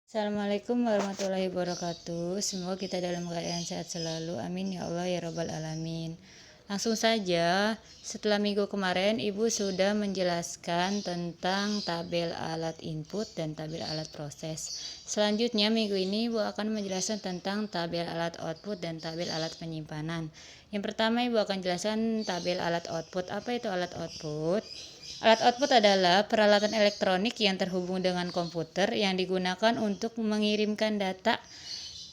Assalamualaikum warahmatullahi wabarakatuh. Semoga kita dalam keadaan sehat selalu. Amin ya Allah ya Rabbal Alamin. Langsung saja, setelah minggu kemarin Ibu sudah menjelaskan tentang tabel alat input dan tabel alat proses. Selanjutnya minggu ini Ibu akan menjelaskan tentang tabel alat output dan tabel alat penyimpanan. Yang pertama Ibu akan jelaskan tabel alat output. Apa itu alat output? Alat output adalah peralatan elektronik yang terhubung dengan komputer yang digunakan untuk mengirimkan data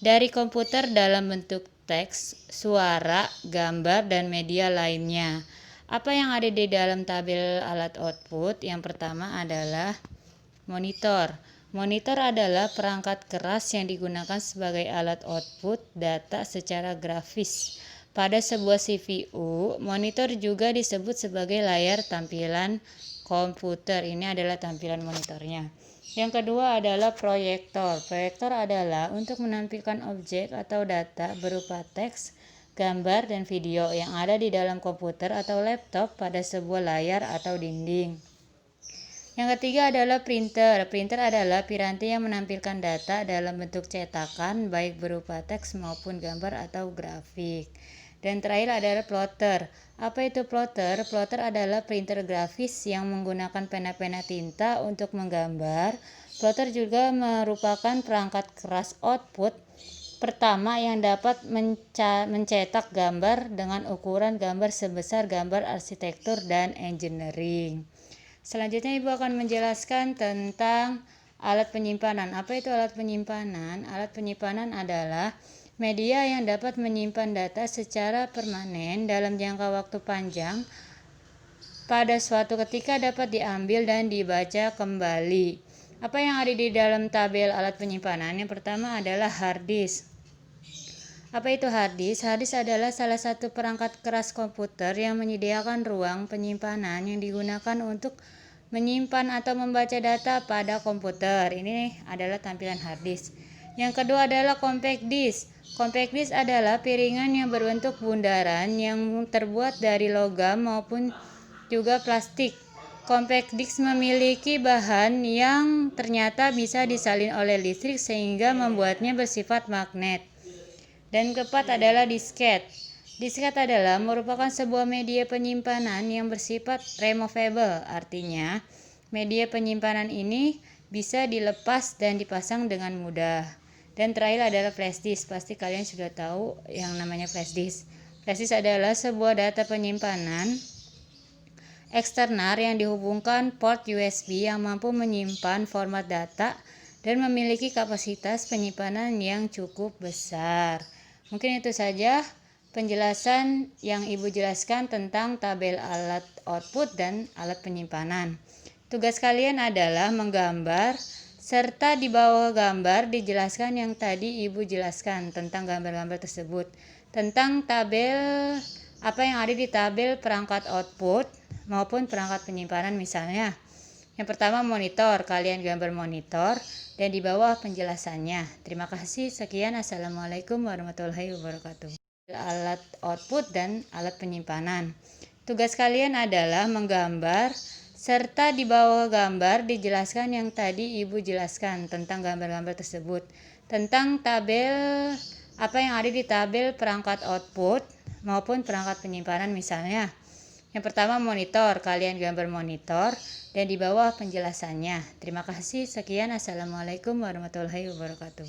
dari komputer dalam bentuk teks, suara, gambar, dan media lainnya. Apa yang ada di dalam tabel alat output? Yang pertama adalah monitor. Monitor adalah perangkat keras yang digunakan sebagai alat output data secara grafis. Pada sebuah CPU, monitor juga disebut sebagai layar tampilan komputer. Ini adalah tampilan monitornya. Yang kedua adalah proyektor. Proyektor adalah untuk menampilkan objek atau data berupa teks, gambar, dan video yang ada di dalam komputer atau laptop pada sebuah layar atau dinding. Yang ketiga adalah printer. Printer adalah piranti yang menampilkan data dalam bentuk cetakan, baik berupa teks maupun gambar atau grafik. Dan terakhir adalah plotter. Apa itu plotter? Plotter adalah printer grafis yang menggunakan pena-pena tinta untuk menggambar. Plotter juga merupakan perangkat keras output pertama yang dapat mencetak gambar dengan ukuran gambar sebesar gambar arsitektur dan engineering. Selanjutnya Ibu akan menjelaskan tentang alat penyimpanan. Apa itu alat penyimpanan? Alat penyimpanan adalah media yang dapat menyimpan data secara permanen dalam jangka waktu panjang. Pada suatu ketika dapat diambil dan dibaca kembali. Apa yang ada di dalam tabel alat penyimpanan? Yang pertama adalah hard disk. Apa itu hard disk? Hard disk adalah salah satu perangkat keras komputer yang menyediakan ruang penyimpanan yang digunakan untuk menyimpan atau membaca data pada komputer. Ini adalah tampilan hard disk. Yang kedua adalah compact disk. Compact disk adalah piringan yang berbentuk bundaran yang terbuat dari logam maupun juga plastik. Compact disk memiliki bahan yang ternyata bisa disalin oleh listrik sehingga membuatnya bersifat magnet. Dan keempat adalah disket. Disket adalah merupakan sebuah media penyimpanan yang bersifat removable. Artinya, media penyimpanan ini bisa dilepas dan dipasang dengan mudah. Dan terakhir adalah flash disk. Pasti kalian sudah tahu yang namanya flash disk. Flash disk adalah sebuah data penyimpanan eksternal yang dihubungkan port USB yang mampu menyimpan format data dan memiliki kapasitas penyimpanan yang cukup besar. Mungkin itu saja penjelasan yang Ibu jelaskan tentang tabel alat output dan alat penyimpanan. Tugas kalian adalah menggambar serta di bawah gambar dijelaskan yang tadi Ibu jelaskan tentang gambar-gambar tersebut. Tentang tabel, apa yang ada di tabel perangkat output maupun perangkat penyimpanan misalnya. Yang pertama monitor, kalian gambar monitor dan di bawah penjelasannya. Terima kasih, sekian. Assalamualaikum warahmatullahi wabarakatuh. Alat output dan alat penyimpanan. Tugas kalian adalah menggambar serta di bawah gambar dijelaskan yang tadi Ibu jelaskan tentang gambar-gambar tersebut. Tentang tabel, apa yang ada di tabel perangkat output maupun perangkat penyimpanan misalnya. Yang pertama monitor, kalian gambar monitor dan di bawah penjelasannya. Terima kasih, sekian. Assalamualaikum warahmatullahi wabarakatuh.